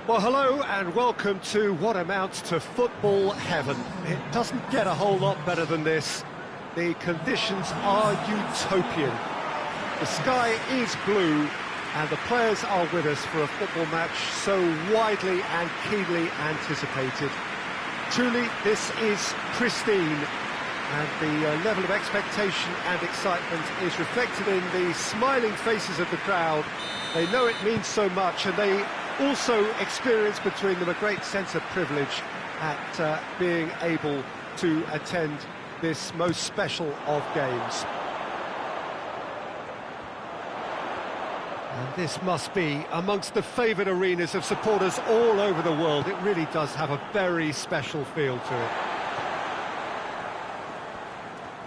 Well, hello and welcome to what amounts to football heaven. It doesn't get a whole lot better than this. The conditions are utopian. The sky is blue and the players are with us for a football match so widely and keenly anticipated. Truly, this is pristine, and the level of expectation and excitement is reflected in the smiling faces of the crowd. They know it means so much, and they also experience between them a great sense of privilege at being able to attend this most special of games. And this must be amongst the favoured arenas of supporters all over the world. It really does have a very special feel to it.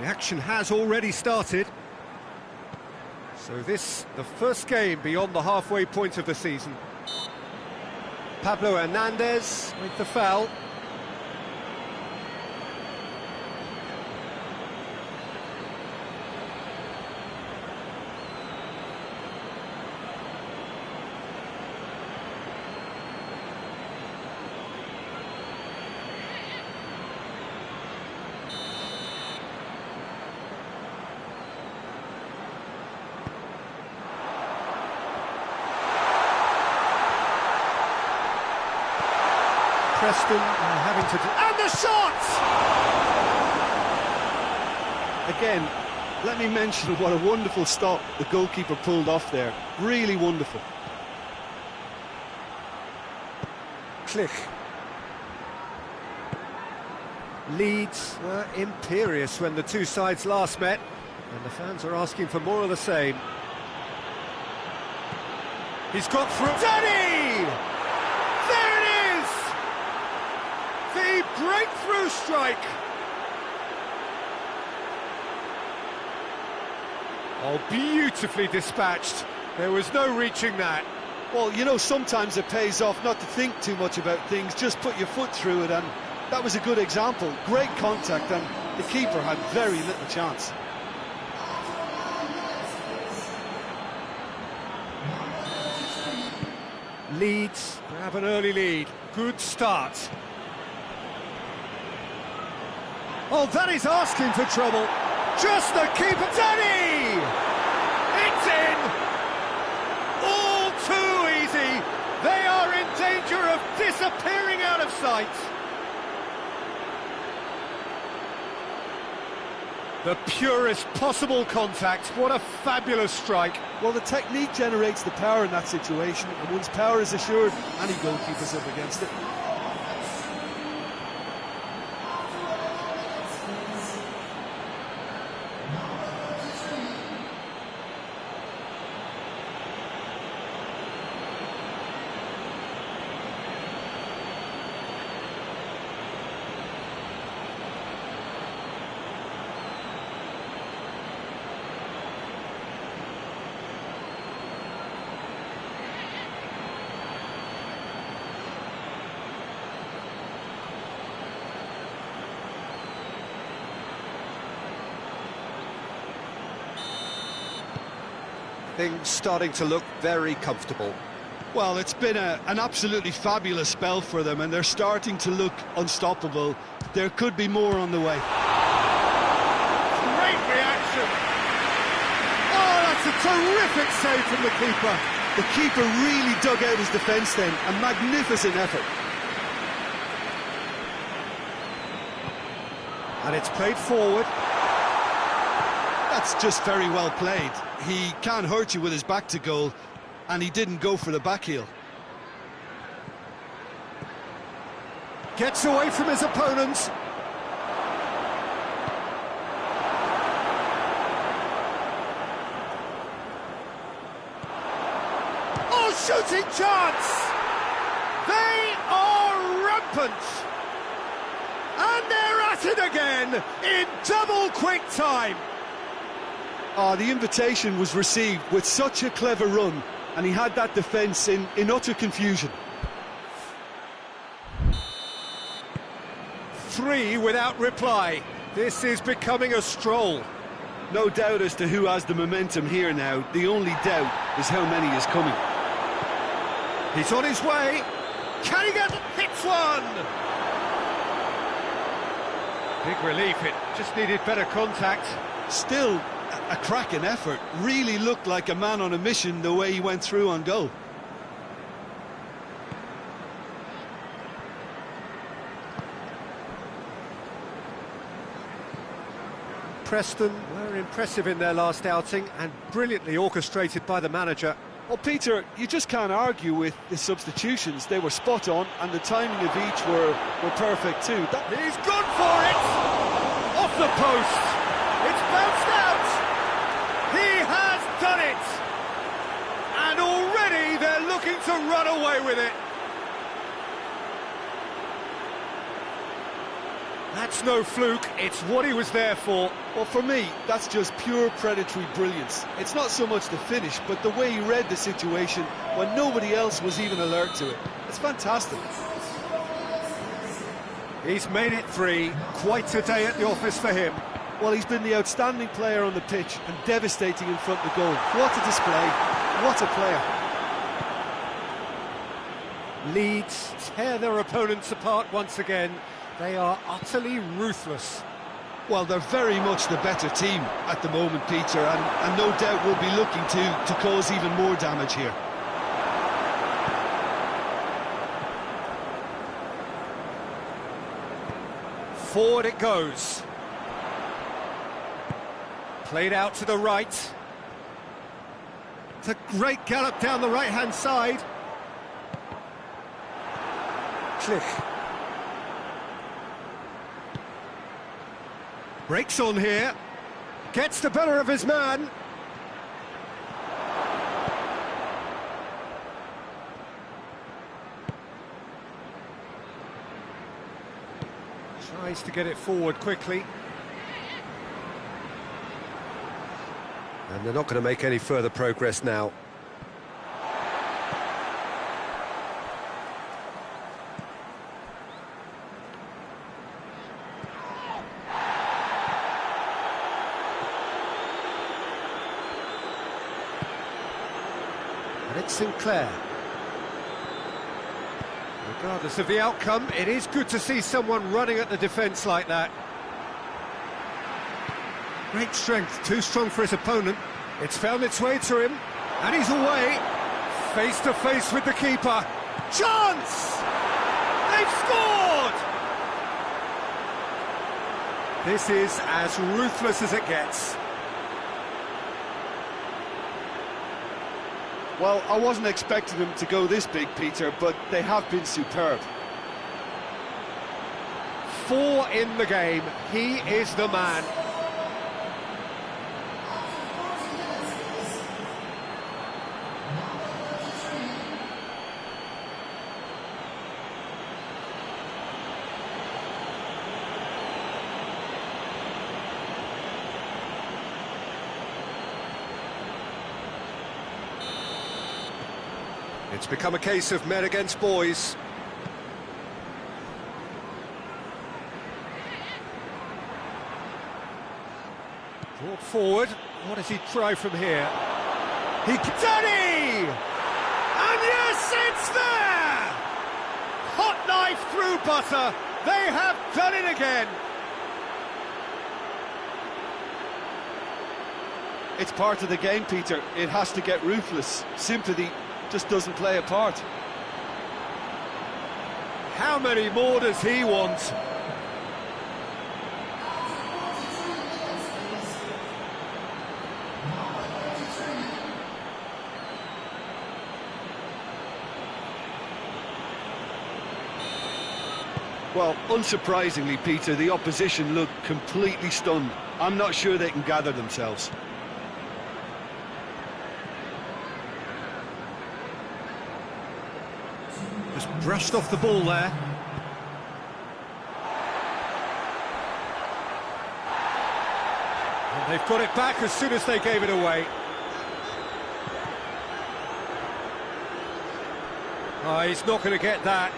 The action has already started. So this, the first game beyond the halfway point of the season. Pablo Hernandez with the foul. Preston having to... And the shot! Again, let me mention what a wonderful stop the goalkeeper pulled off there. Really wonderful. Click. Leeds were imperious when the two sides last met, and the fans are asking for more of the same. He's got through... Danny! There it is! The breakthrough strike! Oh, beautifully dispatched. There was no reaching that. Well, you know, sometimes it pays off not to think too much about things, just put your foot through it, and that was a good example. Great contact, and the keeper had very little chance. Leeds have an early lead. Good start. Oh, that is asking for trouble. Just the keeper. Danny! It's in! All too easy. They are in danger of disappearing out of sight. The purest possible contact. What a fabulous strike. Well, the technique generates the power in that situation, and once power is assured, any goalkeeper's up against it. Things starting to look very comfortable. Well, it's been an absolutely fabulous spell for them, and they're starting to look unstoppable. There could be more on the way. Great reaction! Oh, that's a terrific save from the keeper. The keeper really dug out his defence then, a magnificent effort. And it's played forward. That's just very well played. He can't hurt you with his back to goal, and he didn't go for the back heel. Gets away from his opponents. Oh, shooting chance! They are rampant! And they're at it again in double quick time. The invitation was received with such a clever run, and he had that defence in utter confusion. 3 without reply. This is becoming a stroll. No doubt as to who has the momentum here now. The only doubt is how many is coming. He's on his way. Can he get hits one? Big relief, it just needed better contact. Still a cracking effort. Really looked like a man on a mission the way he went through on goal. Preston were impressive in their last outing and brilliantly orchestrated by the manager. Well, Peter, you just can't argue with the substitutions. They were spot on, and the timing of each were perfect too. He's gone for it! Off the post! It's bounced out! He has done it! And already they're looking to run away with it. That's no fluke, it's what he was there for. Well, for me, that's just pure predatory brilliance. It's not so much the finish, but the way he read the situation when nobody else was even alert to it. It's fantastic. He's made it 3, quite a day at the office for him. Well, he's been the outstanding player on the pitch and devastating in front of the goal. What a display, what a player. Leeds tear their opponents apart once again. They are utterly ruthless. Well, they're very much the better team at the moment, Peter, and no doubt will be looking to cause even more damage here. Forward it goes. Played out to the right. It's a great gallop down the right-hand side. Klich. Breaks on here, gets the better of his man. Tries to get it forward quickly. And they're not going to make any further progress now. And it's Sinclair. Regardless of the outcome, it is good to see someone running at the defence like that. Great strength, too strong for his opponent. It's found its way to him, and he's away. Face to face with the keeper. Chance! They've scored! This is as ruthless as it gets. Well, I wasn't expecting them to go this big, Peter, but they have been superb. 4 in the game. He is the man. It's become a case of men against boys. Brought forward. What does he try from here? Danny! And yes, it's there! Hot knife through butter. They have done it again. It's part of the game, Peter. It has to get ruthless. Sympathy just doesn't play a part. How many more does he want? Well, unsurprisingly, Peter, the opposition look completely stunned. I'm not sure they can gather themselves. Just brushed off the ball there. And they've got it back as soon as they gave it away. Oh, he's not going to get that.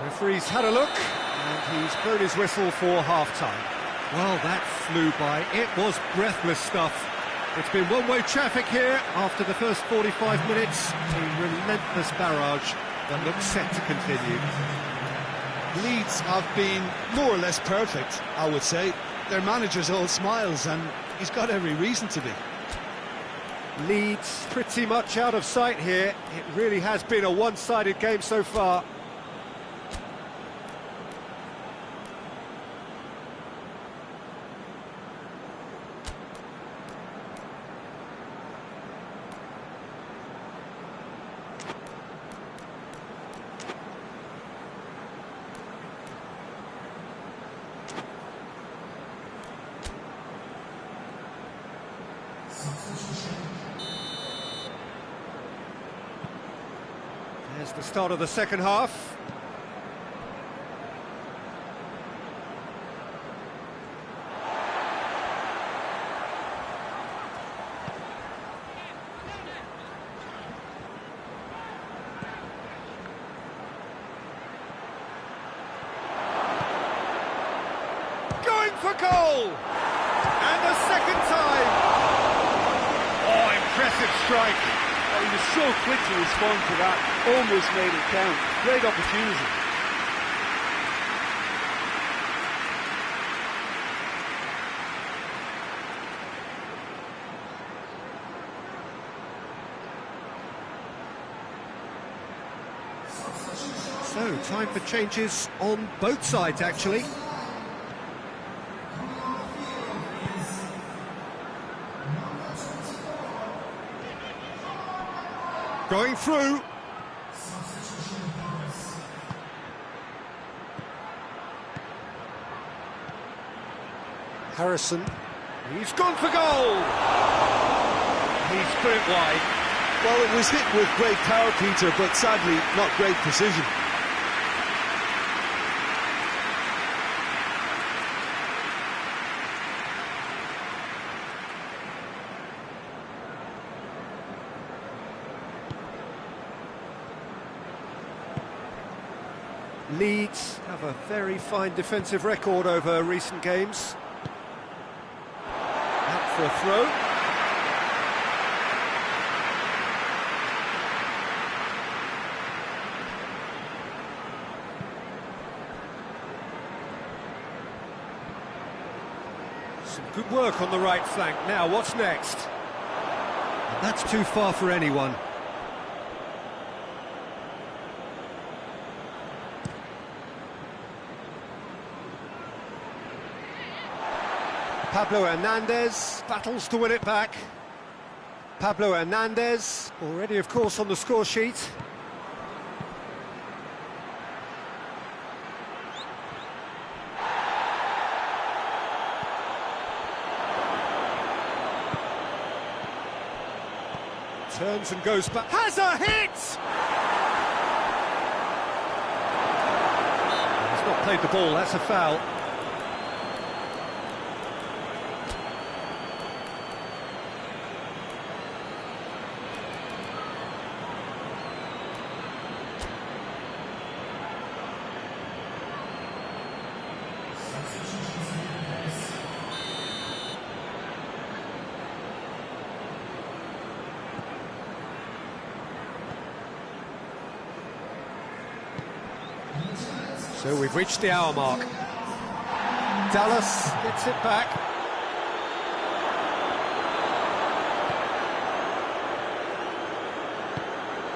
Referee's had a look, and he's blown his whistle for half-time. Well, that flew by. It was breathless stuff. It's been one-way traffic here after the first 45 minutes. A relentless barrage that looks set to continue. Leeds have been more or less perfect, I would say. Their manager's all smiles, and he's got every reason to be. Leeds pretty much out of sight here. It really has been a one-sided game so far. There's the start of the second half. Going for goal! And the second time! Oh, impressive strike! He was so quick to respond to that, almost made it count. Great opportunity. So, time for changes on both sides, actually. Going through. Harrison. He's gone for goal. He's put it wide. Well, it was hit with great power, Peter, but sadly not great precision. Leeds have a very fine defensive record over recent games. Out for a throw. Some good work on the right flank. Now, what's next? And that's too far for anyone. Pablo Hernandez battles to win it back. Pablo Hernandez, already of course on the score sheet. Turns and goes back. Has a hit! He's not played the ball, that's a foul. So we've reached the hour mark. Dallas gets it back.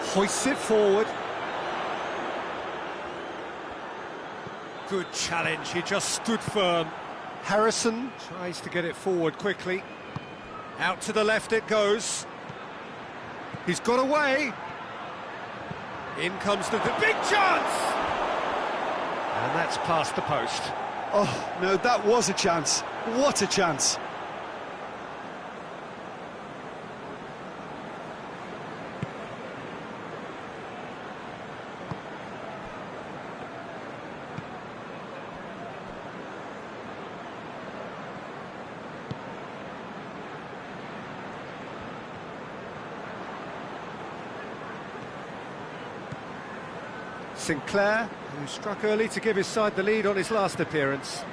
Hoists it forward. Good challenge, he just stood firm. Harrison tries to get it forward quickly. Out to the left it goes. He's got away. In comes the big chance! And that's past the post. Oh, no, that was a chance. What a chance. Sinclair, who struck early to give his side the lead on his last appearance.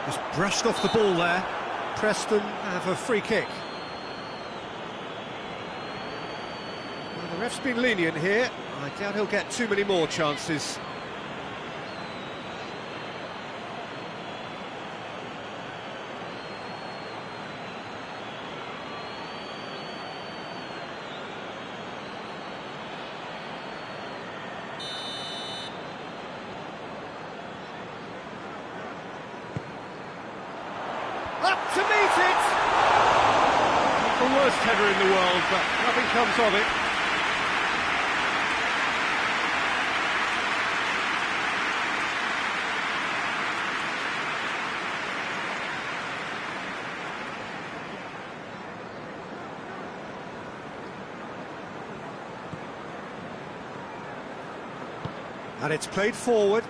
Just brushed off the ball there. Preston have a free kick. Well, the ref's been lenient here. I doubt he'll get too many more chances. Up to meet it! Not the worst header in the world, but nothing comes of it. And it's played forward.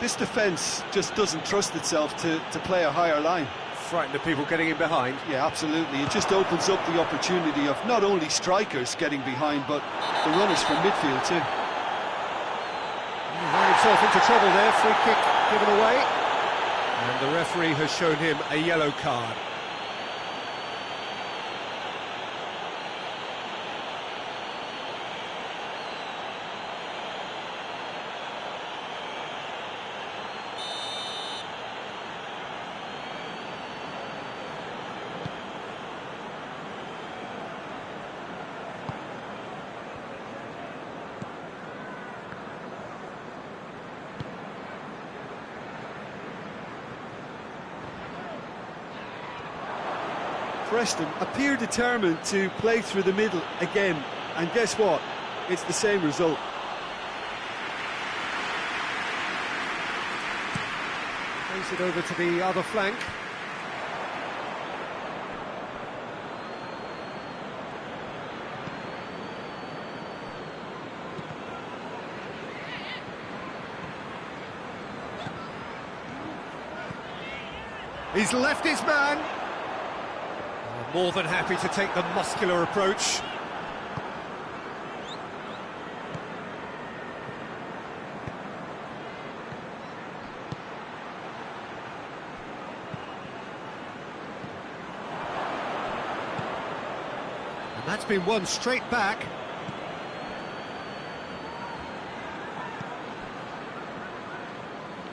This defence just doesn't trust itself to play a higher line. Frightened of people getting in behind. Yeah, absolutely. It just opens up the opportunity of not only strikers getting behind, but the runners from midfield too. He ran himself into trouble there, free kick given away. And the referee has shown him a yellow card. Preston appear determined to play through the middle again, and guess what? It's the same result. Plays it over to the other flank. He's left his man. More than happy to take the muscular approach. And that's been won straight back.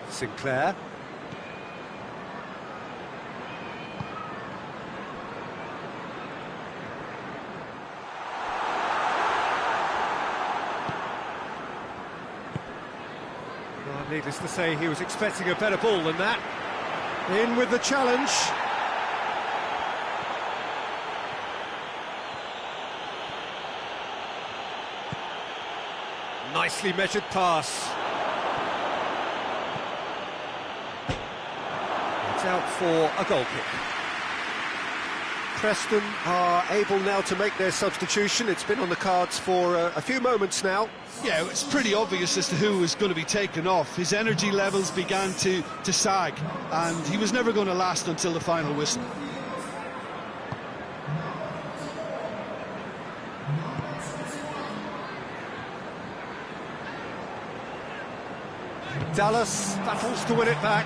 Sinclair. Needless to say, he was expecting a better ball than that. In with the challenge. Nicely measured pass. It's out for a goal kick. Preston are able now to make their substitution. It's been on the cards for a few moments now. Yeah, it's pretty obvious as to who was going to be taken off. His energy levels began to sag, and he was never going to last until the final whistle. Dallas battles to win it back.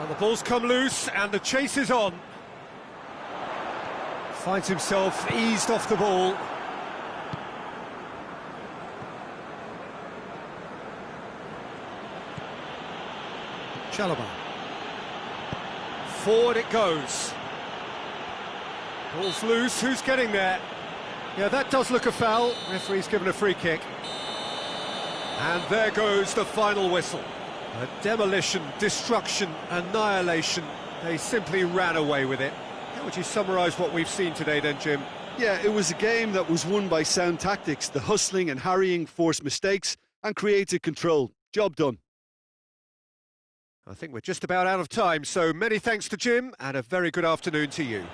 The ball's come loose and the chase is on. Finds himself eased off the ball. Chalobah. Forward it goes. Ball's loose, who's getting there? Yeah, that does look a foul. Referee's given a free kick. And there goes the final whistle. A demolition, destruction, annihilation. They simply ran away with it. How would you summarise what we've seen today then, Jim? Yeah, it was a game that was won by sound tactics. The hustling and harrying forced mistakes and created control. Job done. I think we're just about out of time, so many thanks to Jim and a very good afternoon to you.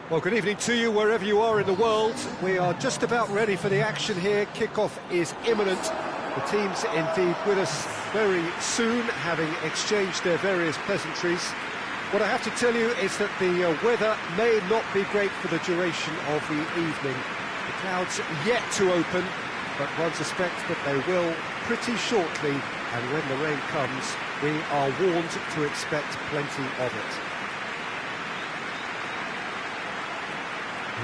Well, good evening to you wherever you are in the world. We are just about ready for the action here. Kickoff is imminent. The teams indeed with us very soon, having exchanged their various pleasantries. What I have to tell you is that the weather may not be great for the duration of the evening. The clouds yet to open, but one suspects that they will pretty shortly, and when the rain comes, we are warned to expect plenty of it.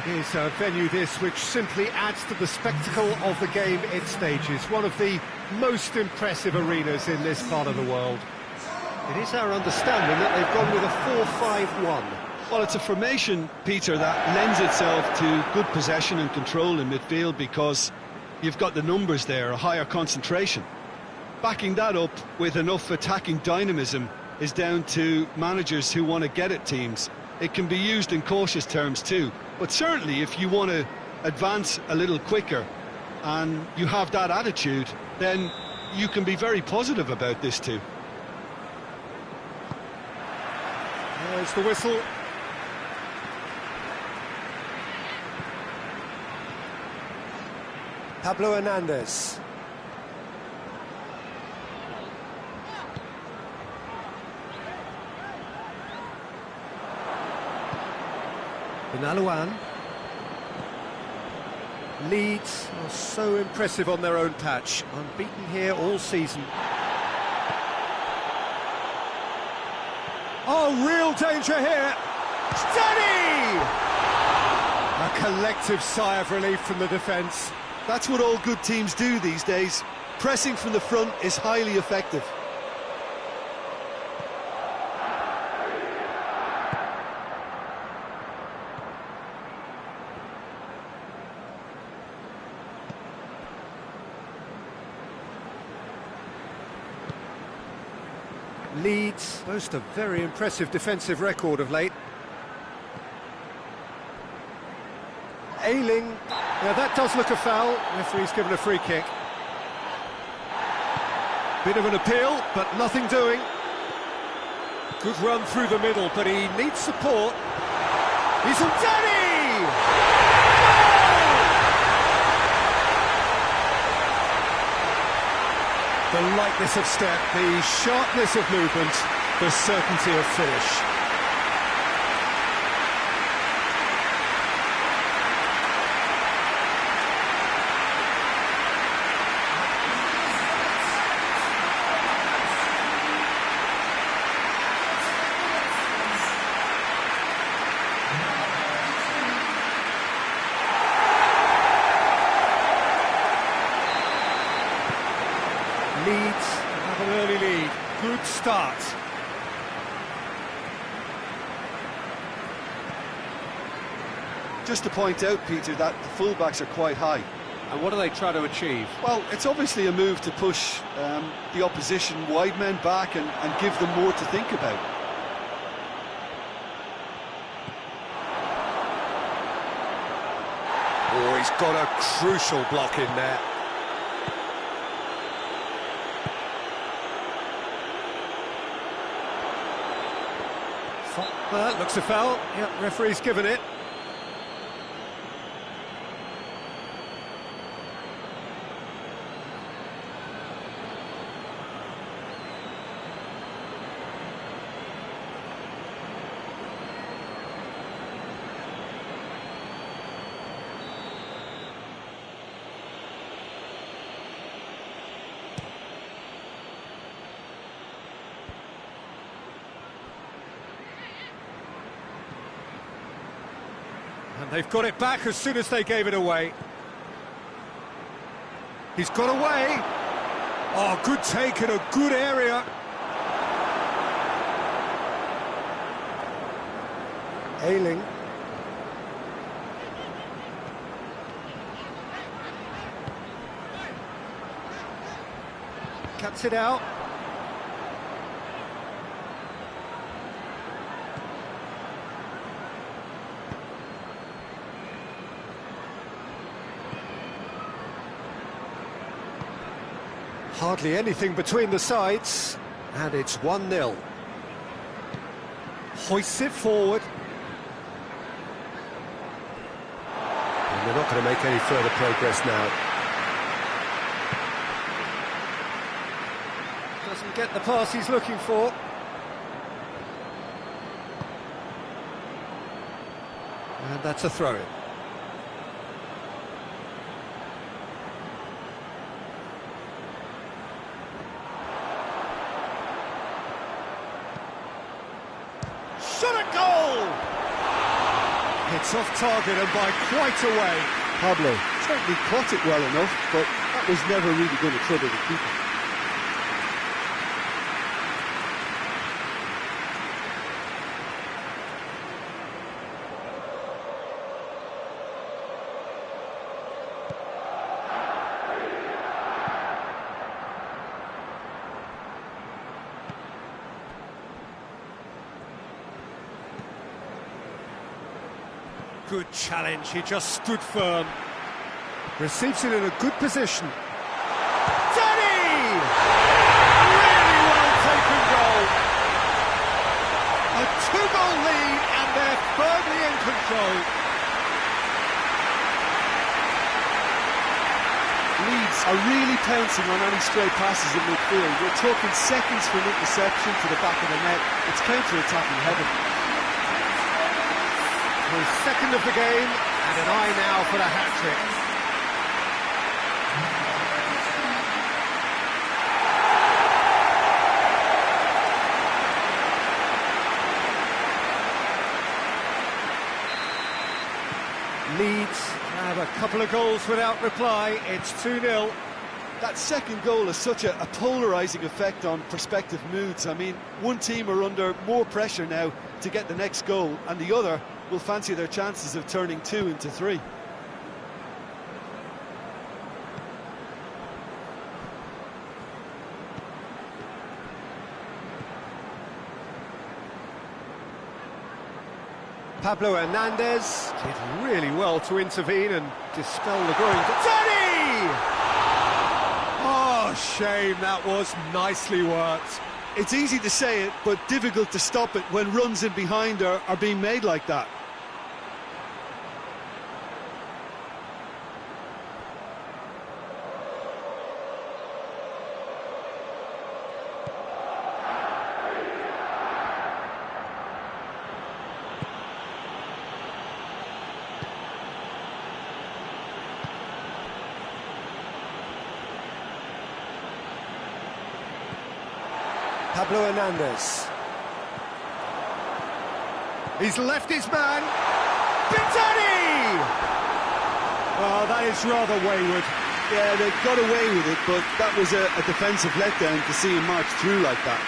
It is a venue this which simply adds to the spectacle of the game it stages, one of the most impressive arenas in this part of the world. It is our understanding that they've gone with a 4-5-1. Well, it's a formation, Peter, that lends itself to good possession and control in midfield because you've got the numbers there, a higher concentration. Backing that up with enough attacking dynamism is down to managers who want to get at teams. It can be used in cautious terms too, but certainly if you want to advance a little quicker and you have that attitude, then you can be very positive about this too. There's the whistle. Pablo Hernandez. Benalouan. Leeds are so impressive on their own patch, unbeaten here all season. Oh, real danger here! Steady! A collective sigh of relief from the defence. That's what all good teams do these days. Pressing from the front is highly effective. Leeds boast a very impressive defensive record of late. Ayling, now that does look a foul. Referee's given a free kick. Bit of an appeal, but nothing doing. Good run through the middle, but he needs support. He's on Danny! The lightness of step, the sharpness of movement, the certainty of finish. Leeds have an early lead. Good start. Just to point out, Peter, that the fullbacks are quite high. And what do they try to achieve? Well, it's obviously a move to push the opposition wide men back and give them more to think about. Oh, he's got a crucial block in there. Well, that looks a foul. Yep, referee's given it. And they've got it back as soon as they gave it away. He's got away. Oh, good take in a good area. Ayling. Cuts it out. Hardly anything between the sides, and it's 1-0. Hoists it forward. And they're not going to make any further progress now. Doesn't get the pass he's looking for. And that's a throw-in. Shot at goal! It's off target and by quite a way. Pablo certainly caught it well enough, but that was never really going to trouble the keeper. Good challenge, he just stood firm. Receives it in a good position. Danny! Really well taken goal. A two-goal lead and they're firmly in control. Leeds are really pouncing on any stray passes in midfield. We're talking seconds from interception to the back of the net. It's counter-attacking heaven. His second of the game, and an eye now for the hat-trick. Leeds have a couple of goals without reply. It's 2-0. That second goal has such a polarising effect on prospective moods. I mean, one team are under more pressure now to get the next goal, and the other will fancy their chances of turning 2 into 3. Pablo Hernandez did really well to intervene and dispel the growing... Teddy! Oh, shame, that was nicely worked. It's easy to say it, but difficult to stop it when runs in behind are being made like that. Pablo Hernandez. He's left his man. Pintani! Well, that is rather wayward. Yeah, they got away with it, but that was a defensive letdown to see him march through like that.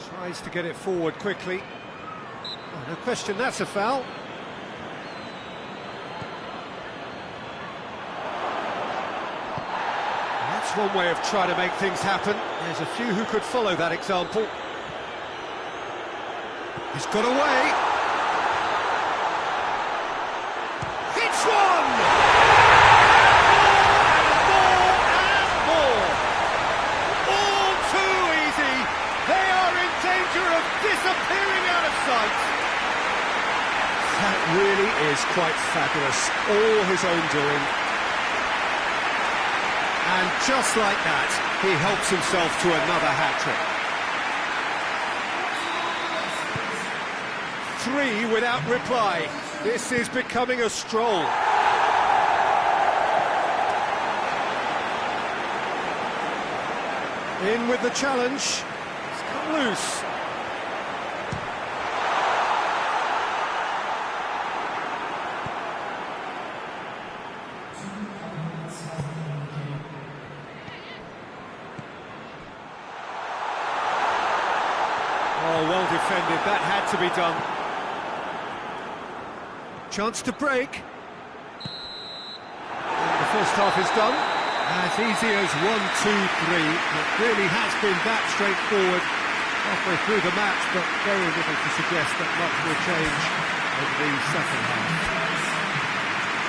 Tries to get it forward quickly. Oh, no question, that's a foul. That's one way of trying to make things happen. There's a few who could follow that example. He's got away. Hits one! More and more! All too easy. They are in danger of disappearing out of sight. That really is quite fabulous. All his own doing. And just like that, he helps himself to another hat-trick. 3 without reply. This is becoming a stroll. In with the challenge. It's come loose. Oh, well defended. That had to be done. Chance to break. And the first half is done. As easy as 1, 2, 3. It really has been that straightforward halfway through the match, but very little to suggest that much will change over the second half.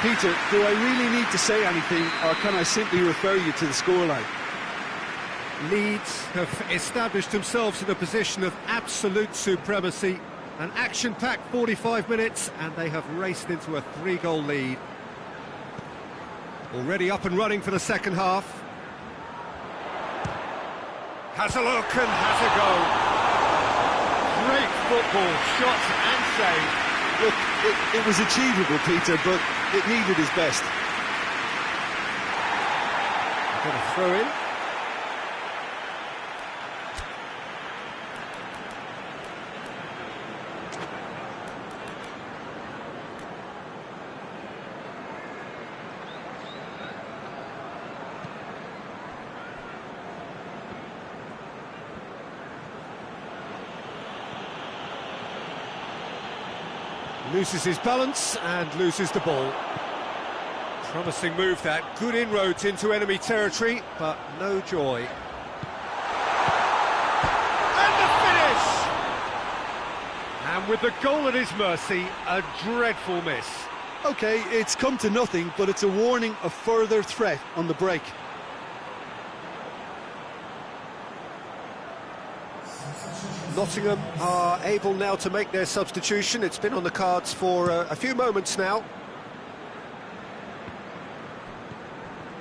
Peter, do I really need to say anything, or can I simply refer you to the scoreline? Leeds have established themselves in a position of absolute supremacy. An action-packed 45 minutes, and they have raced into a 3-goal lead. Already up and running for the second half. Has a look and has a go. Great football, shot and save. Look, it was achievable, Peter, but it needed his best. Going to throw in. Loses his balance and loses the ball. Promising move that, good inroads into enemy territory, but no joy. And the finish! And with the goal at his mercy, a dreadful miss. OK, it's come to nothing, but it's a warning of further threat on the break. Nottingham are able now to make their substitution. It's been on the cards for a few moments now.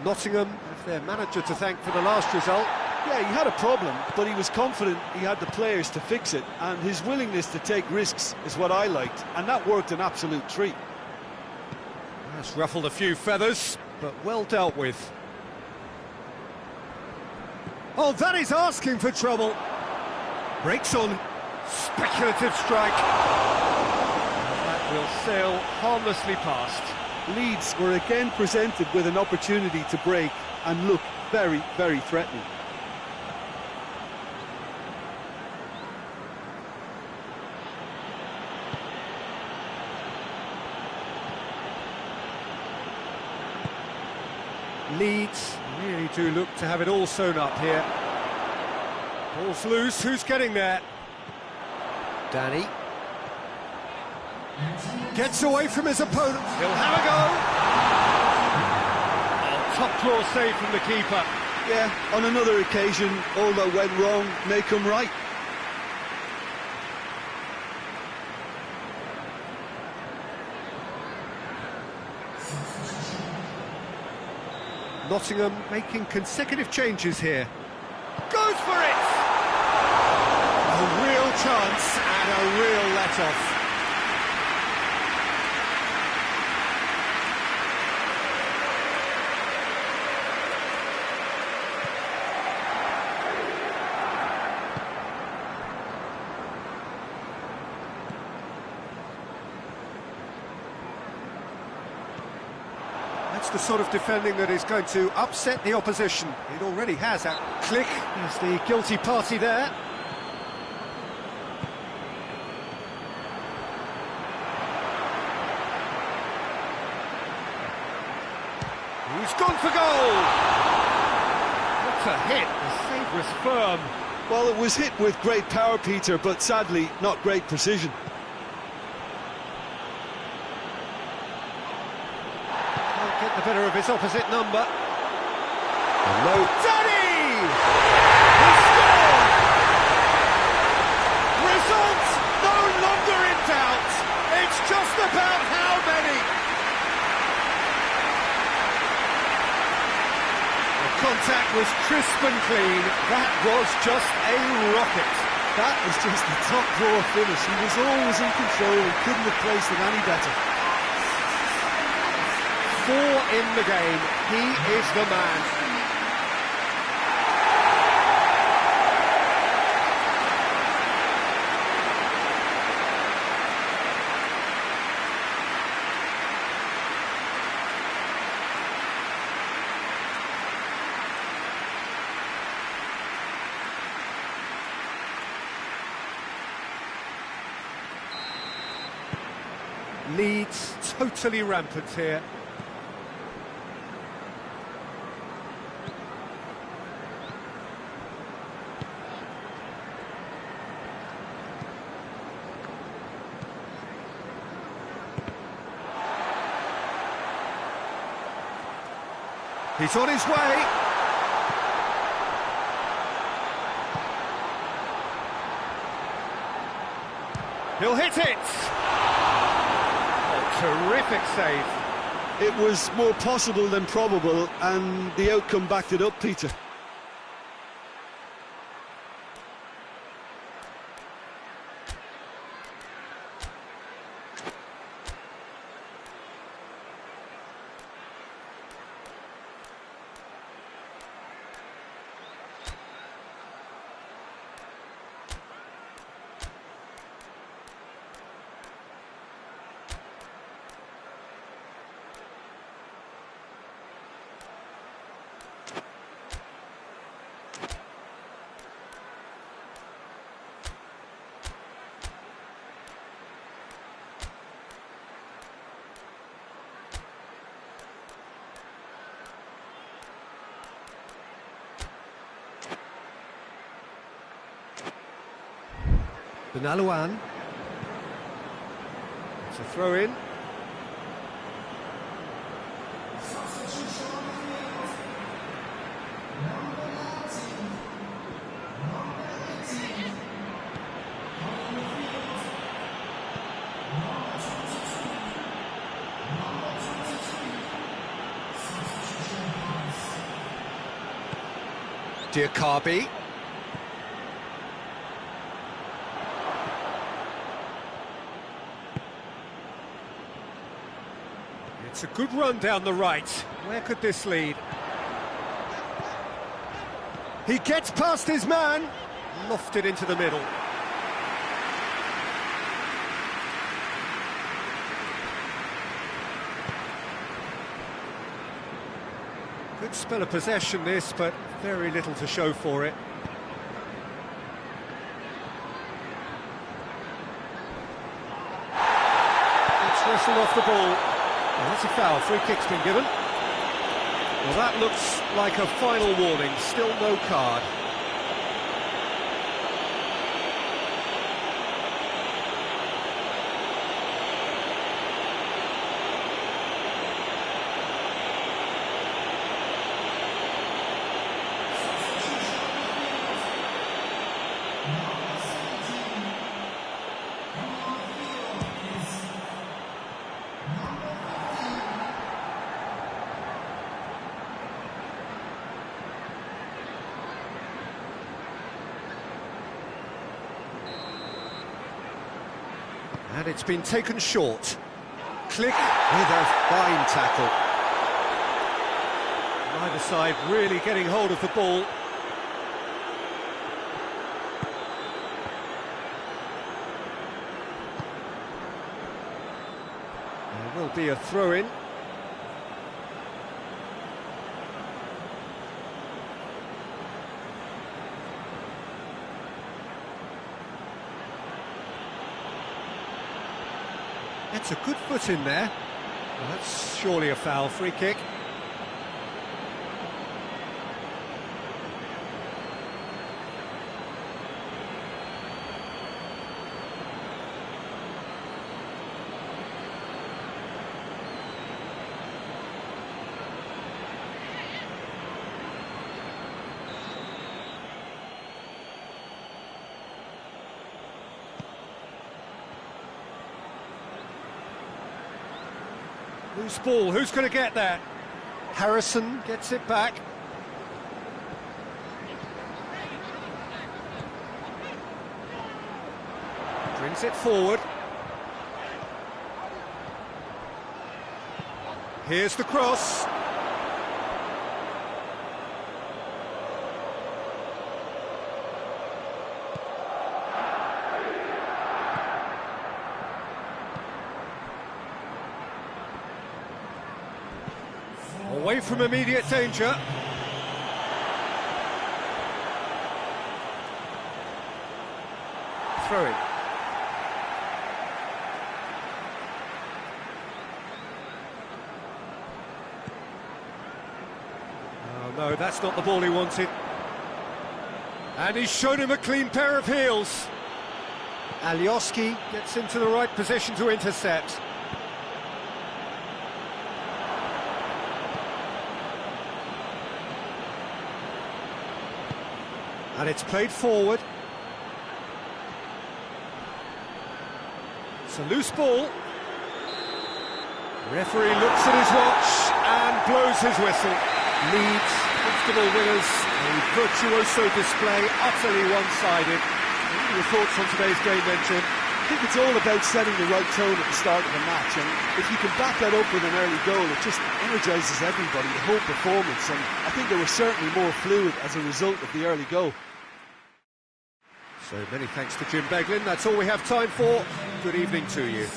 Nottingham have their manager to thank for the last result. Yeah, he had a problem, but he was confident he had the players to fix it, and his willingness to take risks is what I liked, and that worked an absolute treat. That's ruffled a few feathers, but well dealt with. Oh, that is asking for trouble. Breaks on, speculative strike. That will sail harmlessly past. Leeds were again presented with an opportunity to break and look very, very threatening. Leeds really do look to have it all sewn up here. Ball's loose, who's getting there? Danny. Gets away from his opponent. He'll have a go. Oh, top claw save from the keeper. Yeah, on another occasion, all that went wrong may come right. Nottingham making consecutive changes here. Goes for it! A real chance and a real let-off. That's the sort of defending that is going to upset the opposition. It already has. A click is the guilty party there. He's gone for goal! What a hit, the save was firm. Well, it was hit with great power, Peter, but sadly not great precision. Can't get the better of his opposite number. No. Danny! He scored! Results no longer in doubt. It's just about how many. Contact was crisp and clean. That was just a rocket. That was just the top drawer finish. He was always in control and couldn't have placed it any better. 4 in the game. He is the man. Leeds totally rampant here. He's on his way. He'll hit it. A terrific save. It was more possible than probable, and the outcome backed it up, Peter. Benalouan. It's a throw in. Diakabi. It's a good run down the right. Where could this lead? He gets past his man. Lofted into the middle. Good spell of possession this, but very little to show for it. It's wrestled off the ball. Well, that's a foul. Free kick's been given. Well, that looks like a final warning. Still no card. And it's been taken short. Click with a fine tackle. Neither side really getting hold of the ball. There will be a throw-in. That's a good foot in there. Well, that's surely a foul. Free kick. Loose ball, who's going to get that? Harrison gets it back. Brings it forward. Here's the cross. Away from immediate danger. Throw-in. Oh no, that's not the ball he wanted. And he's shown him a clean pair of heels. Alioski gets into the right position to intercept. And it's played forward. It's a loose ball. Referee looks at his watch and blows his whistle. Leeds, comfortable winners, a virtuoso display, utterly one-sided. What are your thoughts on today's game then, Jim? I think it's all about setting the right tone at the start of the match, and if you can back that up with an early goal, it just energises everybody, the whole performance, and I think they were certainly more fluid as a result of the early goal. So many thanks to Jim Beglin. That's all we have time for. Good evening to you.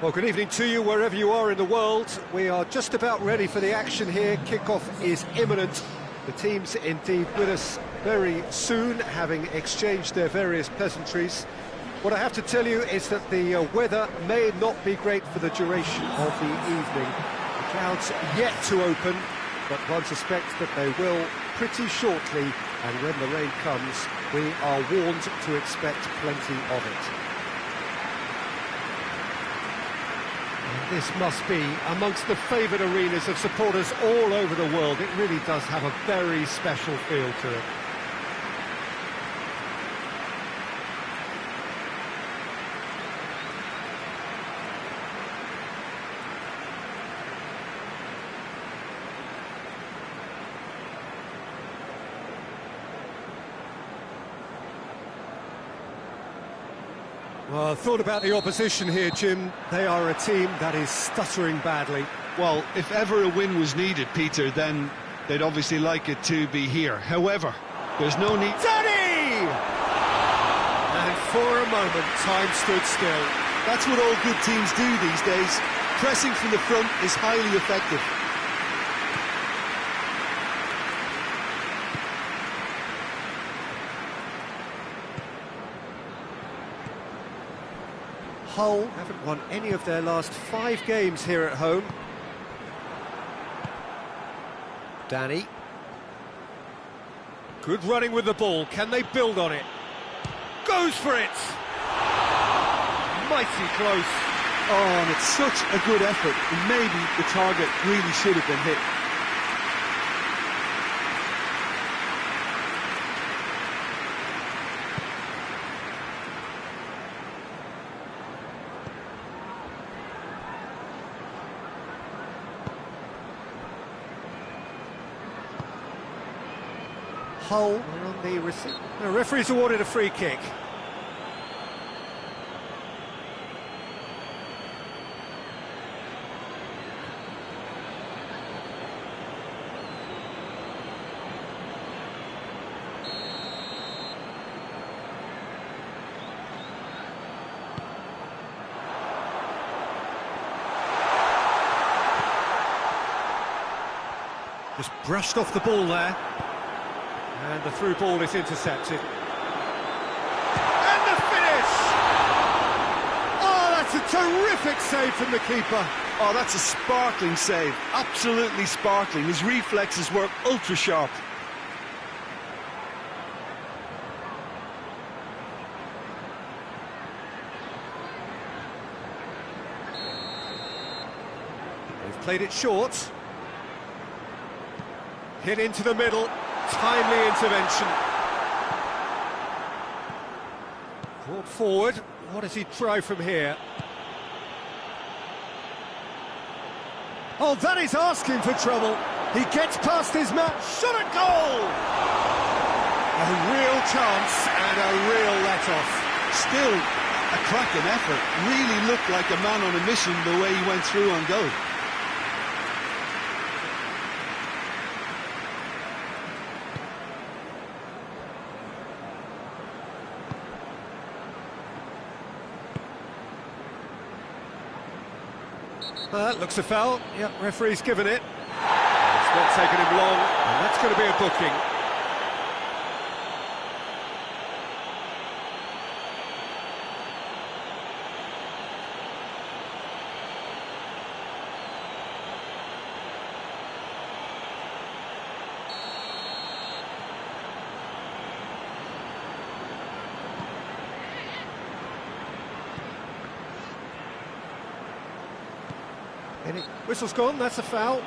Well, good evening to you wherever you are in the world. We are just about ready for the action here. Kickoff is imminent. The teams indeed with us very soon, having exchanged their various pleasantries. What I have to tell you is that the weather may not be great for the duration of the evening. The clouds yet to open, but one suspects that they will pretty shortly, and when the rain comes, we are warned to expect plenty of it. This must be amongst the favoured arenas of supporters all over the world. It really does have a very special feel to it. Well, I thought about the opposition here, Jim. They are a team that is stuttering badly. Well, if ever a win was needed, Peter, then they'd obviously like it to be here. However, there's no need... Danny! And for a moment, time stood still. That's what all good teams do these days. Pressing from the front is highly effective. Hull haven't won any of their last 5 games here at home. Danny. Good running with the ball. Can they build on it? Goes for it! Mighty close. Oh, and it's such a good effort. And maybe the target really should have been hit. Hull are on the receipt. The referee's awarded a free kick. Just brushed off the ball there. And the through ball is intercepted. And the finish! Oh, that's a terrific save from the keeper. Oh, that's a sparkling save. Absolutely sparkling. His reflexes were ultra sharp. They've played it short. Hit into the middle. Timely intervention. Brought forward. What does he try from here? Oh, that is asking for trouble. He gets past his man. Shot at goal! A real chance and a real let-off. Still a cracking effort. Really looked like a man on a mission the way he went through on goal. That looks a foul. Yep, referee's given it. It's not taken him long, and that's going to be a booking. Whistle's gone, that's a foul.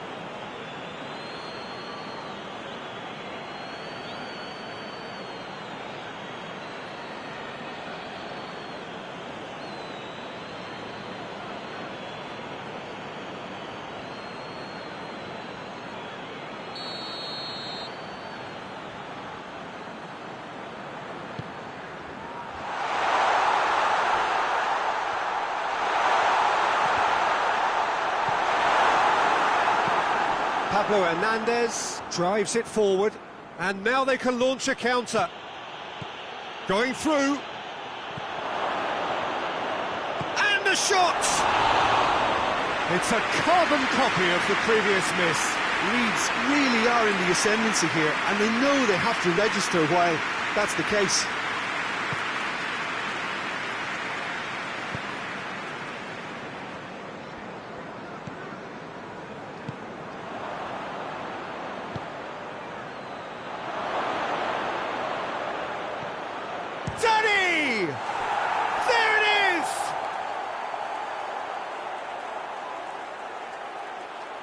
Pablo Hernandez drives it forward, and now they can launch a counter. Going through. And a shot! It's a carbon copy of the previous miss. Leeds really are in the ascendancy here, and they know they have to register while that's the case. Danny! There it is!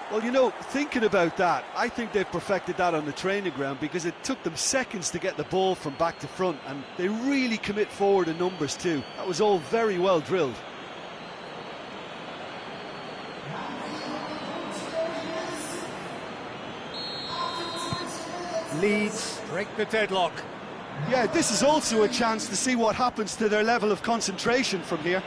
Well, you know, thinking about that, I think they've perfected that on the training ground because it took them seconds to get the ball from back to front, and they really commit forward in numbers too. That was all very well drilled. Leeds break the deadlock. Yeah, this is also a chance to see what happens to their level of concentration from here.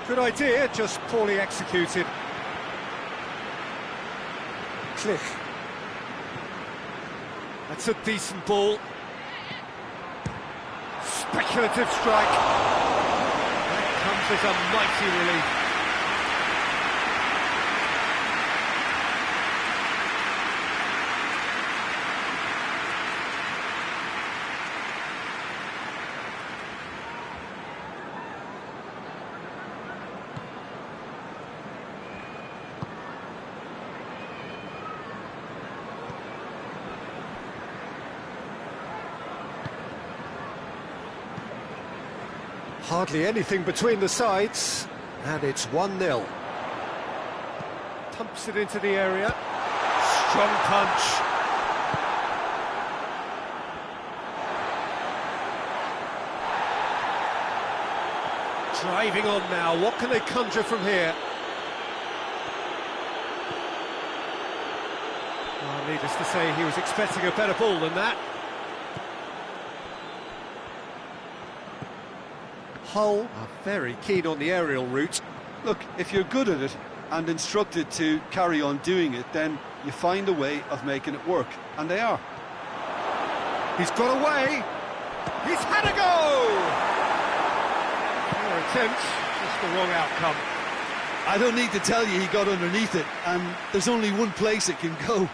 Good idea, just poorly executed. Click. That's a decent ball. Speculative strike. That comes as a mighty relief. Hardly anything between the sides, and it's 1-0. Pumps it into the area. Strong punch. Driving on now, what can they conjure from here? Well, needless to say, he was expecting a better ball than that. Hull are very keen on the aerial route. Look, if you're good at it and instructed to carry on doing it, then you find a way of making it work, and they are. He's got away. He's had a go! Poor attempt, just the wrong outcome. I don't need to tell you he got underneath it, and there's only one place it can go.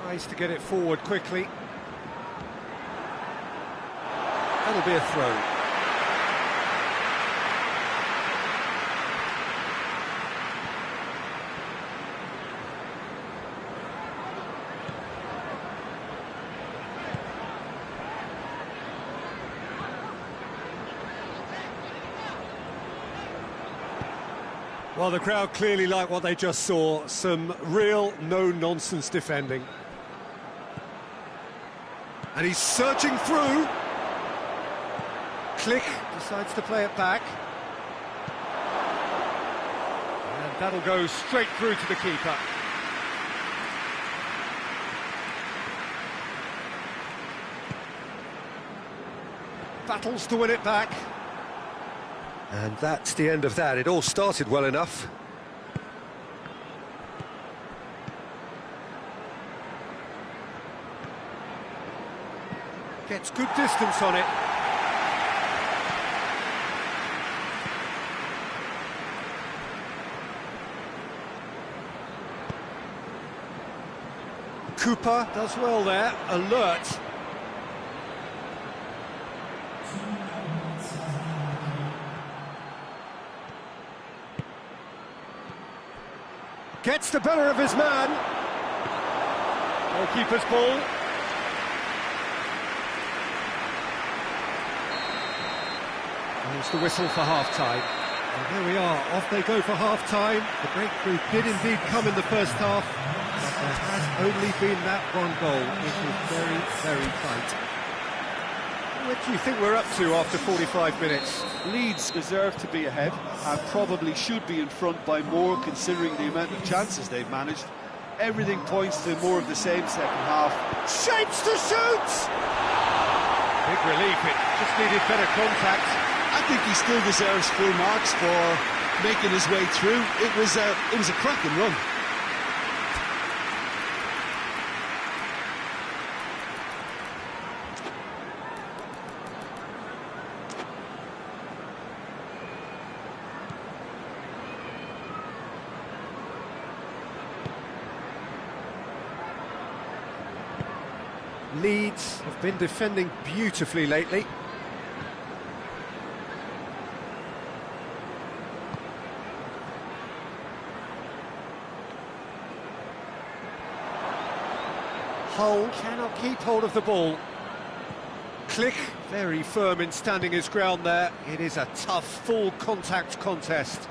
Tries to get it forward quickly. That'll be a throw. Well, the crowd clearly like what they just saw. Some real no-nonsense defending. And he's searching through. Click decides to play it back. And that'll go straight through to the keeper. Battles to win it back. And that's the end of that. It all started well enough. Gets good distance on it. Cooper does well there, alert. Gets the better of his man. Goalkeeper's ball. There's the whistle for half-time. And there we are, off they go for half-time. The breakthrough did indeed come in the first half, but there has only been that one goal. It was very, very tight. What do you think we're up to after 45 minutes? Leeds deserve to be ahead and probably should be in front by more, considering the amount of chances they've managed. Everything points to more of the same second half. Shapes to shoot! Big relief, it just needed better contact. I think he still deserves full marks for making his way through. It was a cracking run. Leeds have been defending beautifully lately. Hull cannot keep hold of the ball. Click, very firm in standing his ground there. It is a tough, full contact contest.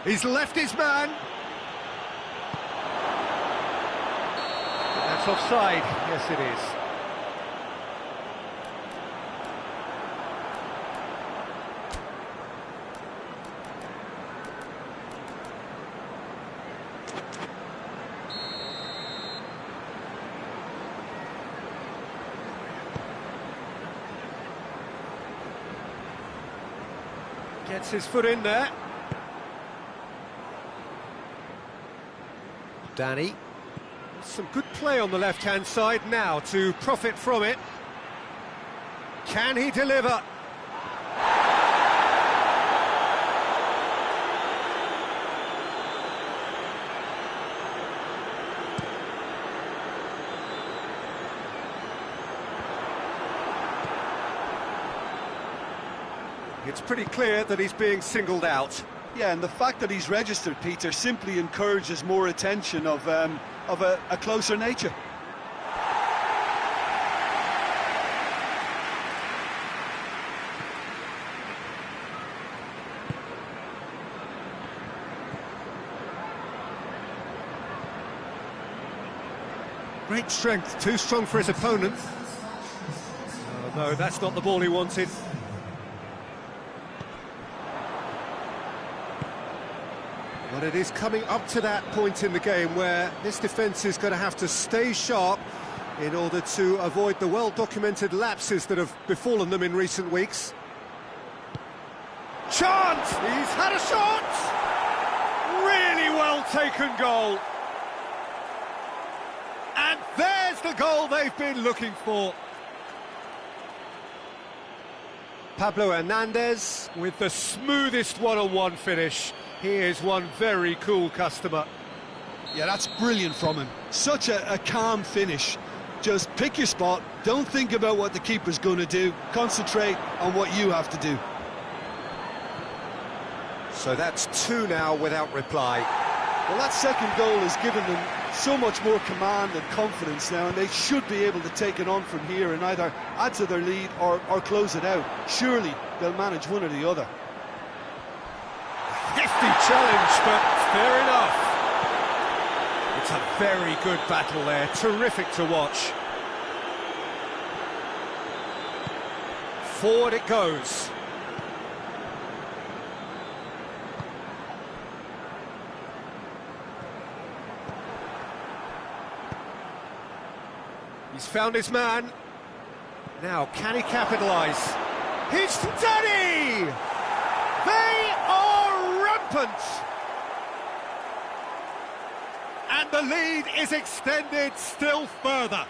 He's left his man. That's offside. Yes, it is. Gets his foot in there. Danny. Some good play on the left-hand side now to profit from it. Can he deliver? It's pretty clear that he's being singled out. Yeah, and the fact that he's registered, Peter, simply encourages more attention of a closer nature. Great strength, too strong for his opponent. Oh, no, that's not the ball he wanted. But it is coming up to that point in the game where this defence is going to have to stay sharp in order to avoid the well-documented lapses that have befallen them in recent weeks. Chance! He's had a shot! Really well-taken goal. And there's the goal they've been looking for. Pablo Hernandez with the smoothest one-on-one finish. He is one very cool customer. Yeah, that's brilliant from him. Such a calm finish. Just pick your spot, don't think about what the keeper's going to do, concentrate on what you have to do. So that's two now without reply. Well, that second goal has given them so much more command and confidence now, and they should be able to take it on from here and either add to their lead or close it out. Surely they'll manage one or the other. Hefty challenge, but fair enough. It's a very good battle there, terrific to watch. Forward it goes. He's found his man. Now, can he capitalise? It's Danny! They are rampant! And the lead is extended still further.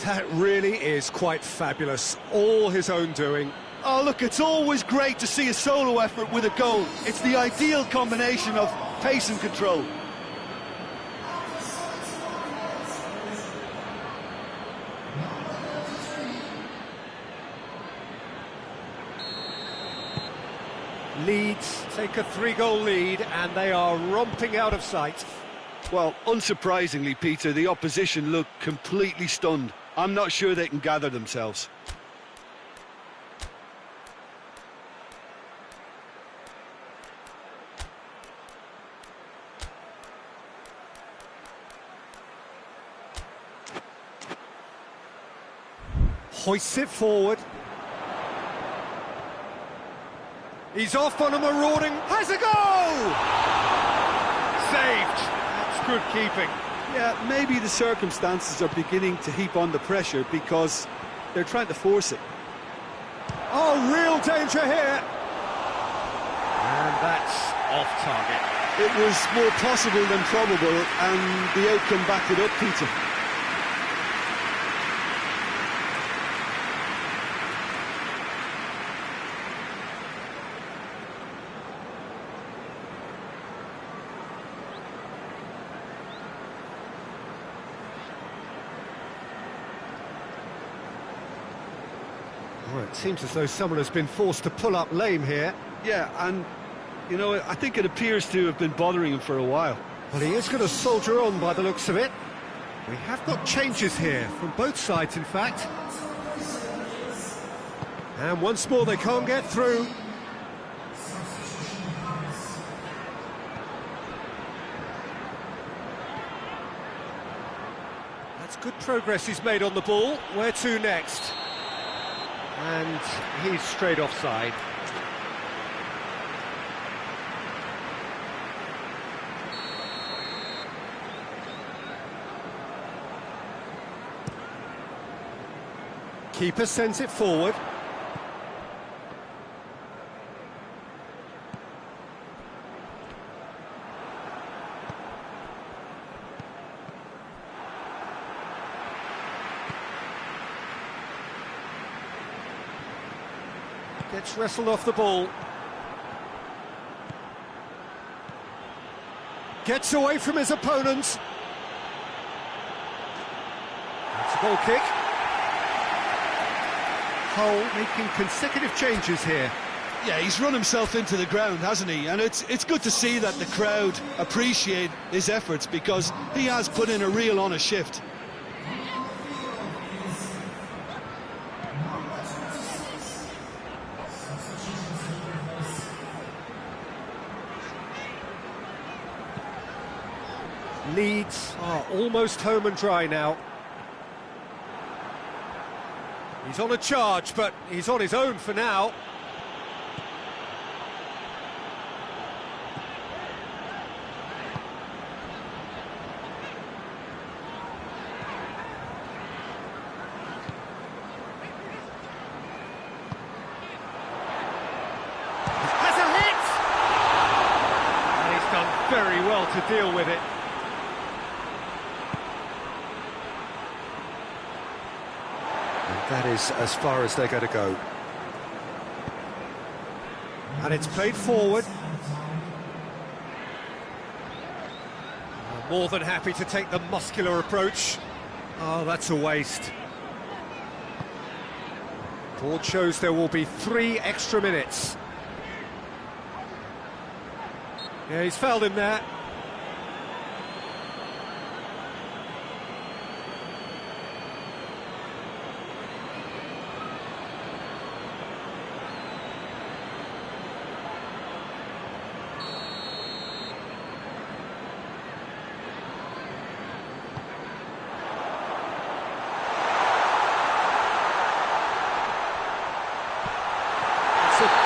That really is quite fabulous. All his own doing. Oh, look, it's always great to see a solo effort with a goal. It's the ideal combination of pace and control. Leeds take a 3-goal lead and they are romping out of sight. Well, unsurprisingly, Peter, the opposition look completely stunned. I'm not sure they can gather themselves. Hoists it forward. He's off on a marauding, has a goal! Saved. That's good keeping. Yeah, maybe the circumstances are beginning to heap on the pressure because they're trying to force it. Oh, real danger here. And that's off target. It was more possible than probable, and the outcome backed it up, Peter. Well, it seems as though someone has been forced to pull up lame here. Yeah, and, you know, I think it appears to have been bothering him for a while. Well, he is going to soldier on by the looks of it. We have got changes here, from both sides, in fact. And once more they can't get through. That's good progress he's made on the ball. Where to next? And he's straight offside. Keeper sends it forward. Gets wrestled off the ball. Gets away from his opponents. It's a goal kick. Hull making consecutive changes here. Yeah, he's run himself into the ground, hasn't he? And it's good to see that the crowd appreciate his efforts, because he has put in a real honest shift. Leeds are almost home and dry now. He's on a charge, but he's on his own for now. Has a hit! And he's done very well to deal with it. That is as far as they're going to go. And it's played forward. More than happy to take the muscular approach. Oh, that's a waste. Board shows there will be 3 extra minutes. Yeah, he's fouled him there.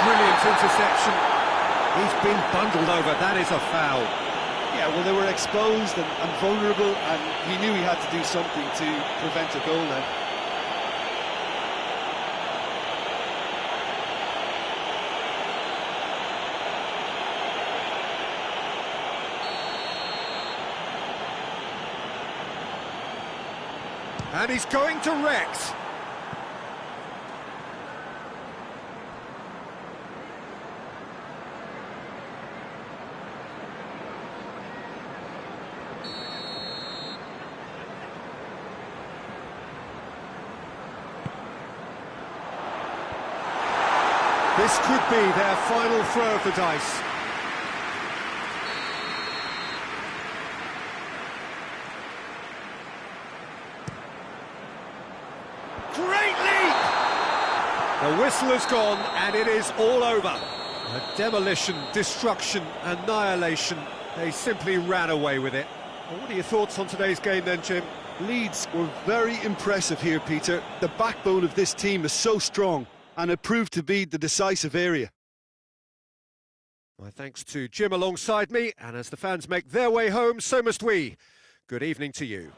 Brilliant interception. He's been bundled over. That is a foul. Yeah, well, they were exposed and vulnerable, and he knew he had to do something to prevent a goal now. And he's going direct. This could be their final throw of the dice. Great leap! The whistle has gone and it is all over. A demolition, destruction, annihilation. They simply ran away with it. Well, what are your thoughts on today's game then, Jim? Leeds were very impressive here, Peter. The backbone of this team is so strong, and it proved to be the decisive area. My thanks to Jim alongside me, and as the fans make their way home, so must we. Good evening to you.